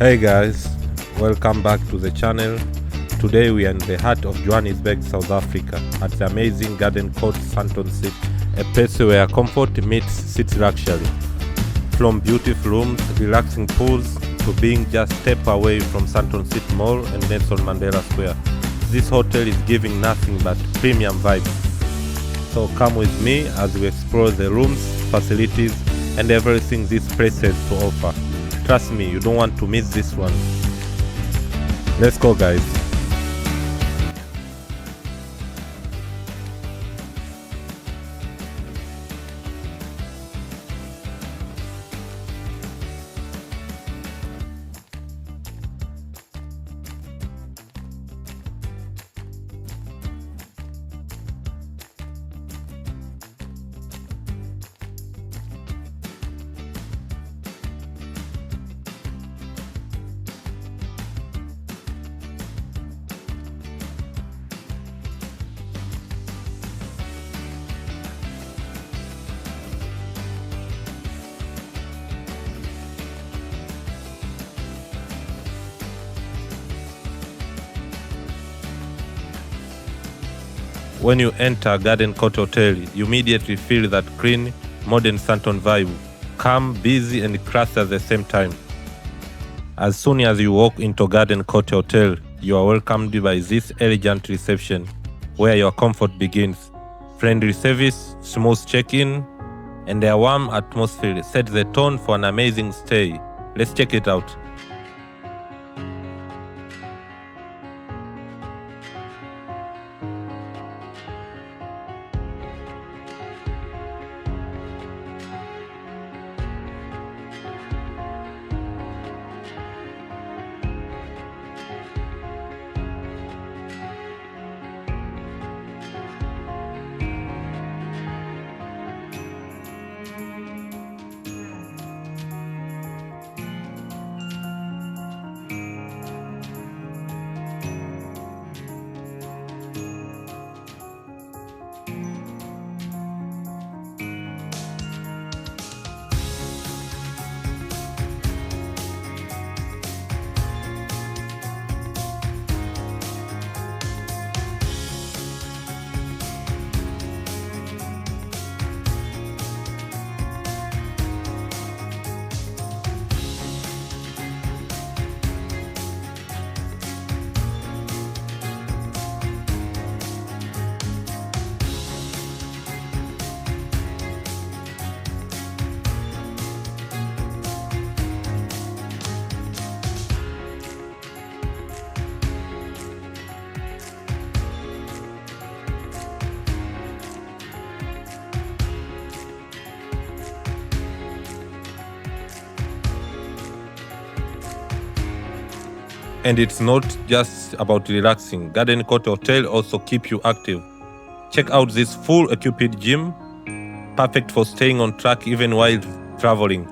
Hey guys, welcome back to the channel. Today we are in the heart of Johannesburg, South Africa, at the amazing garden called Sandton, a place where comfort meets city luxury. From beautiful rooms, relaxing pools, to being just step away from Sandton City Mall and Nelson Mandela Square, this hotel is giving nothing but premium vibes. So come with me as we explore the rooms, facilities, and everything this place has to offer. Trust me, you don't want to miss this one. Let's go, guys. When you enter Garden Court Hotel, you immediately feel that clean, modern Sandton vibe, calm, busy, and classy at the same time. As soon as you walk into Garden Court Hotel, you are welcomed by this elegant reception, where your comfort begins. Friendly service, smooth check-in, and a warm atmosphere set the tone for an amazing stay. Let's check it out. And it's not just about relaxing. Garden Court Hotel also keeps you active. Check out this full equipped gym, perfect for staying on track even while traveling.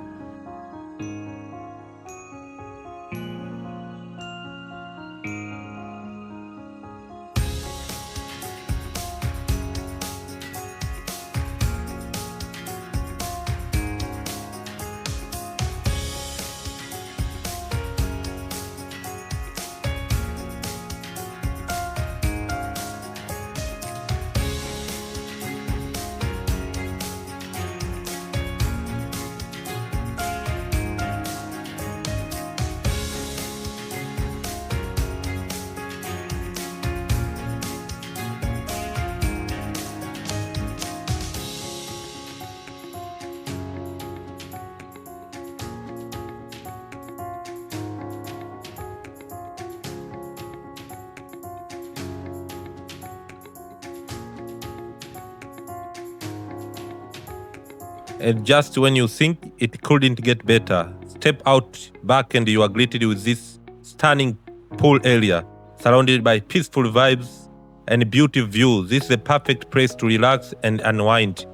And just when you think it couldn't get better, step out back and you are greeted with this stunning pool area, surrounded by peaceful vibes and beautiful views. This is the perfect place to relax and unwind.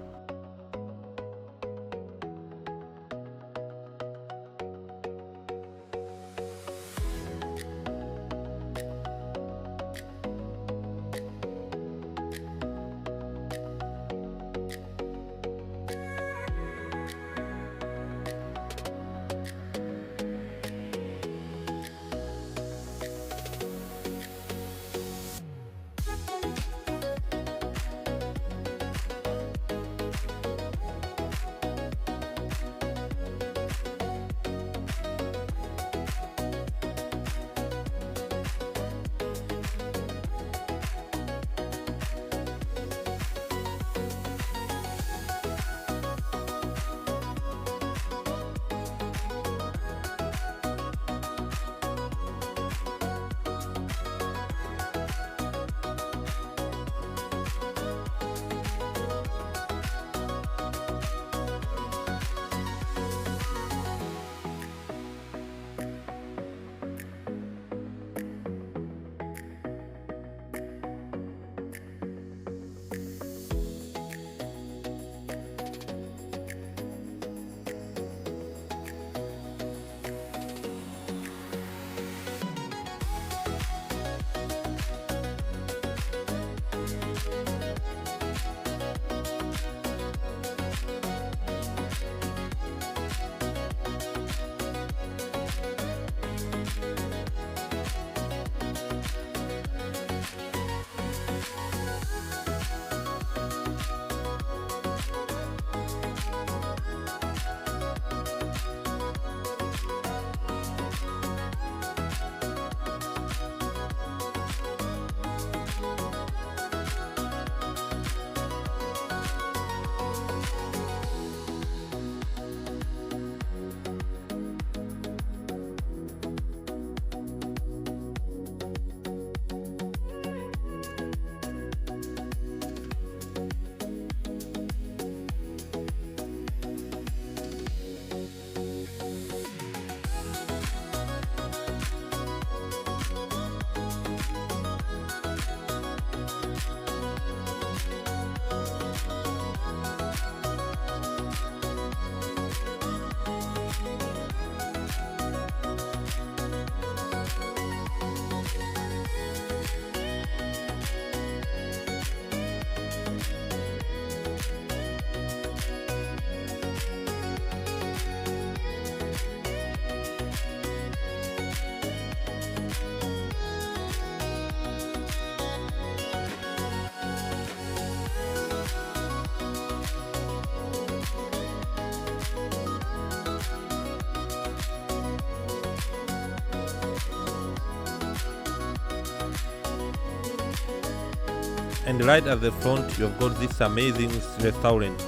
And right at the front, you've got this amazing restaurant,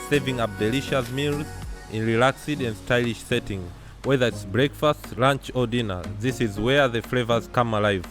serving up delicious meals in relaxed and stylish setting. Whether it's breakfast, lunch or dinner, this is where the flavors come alive.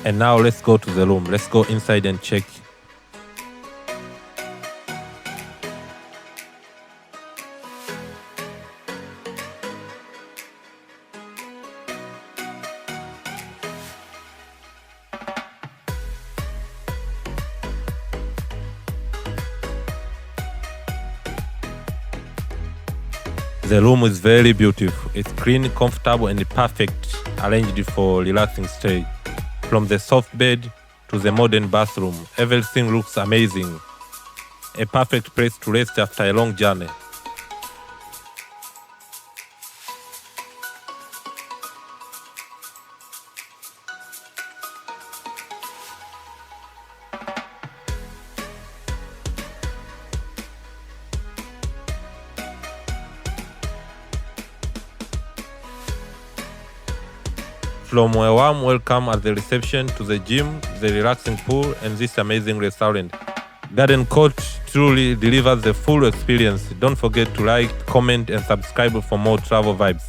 And now let's go to the room. Let's go inside and check. The room is very beautiful. It's clean, comfortable, and perfect, arranged for relaxing stay. From the soft bed to the modern bathroom, everything looks amazing. A perfect place to rest after a long journey. From a warm welcome at the reception to the gym, the relaxing pool, and this amazing restaurant, Garden Court truly delivers the full experience. Don't forget to like, comment, and subscribe for more travel vibes.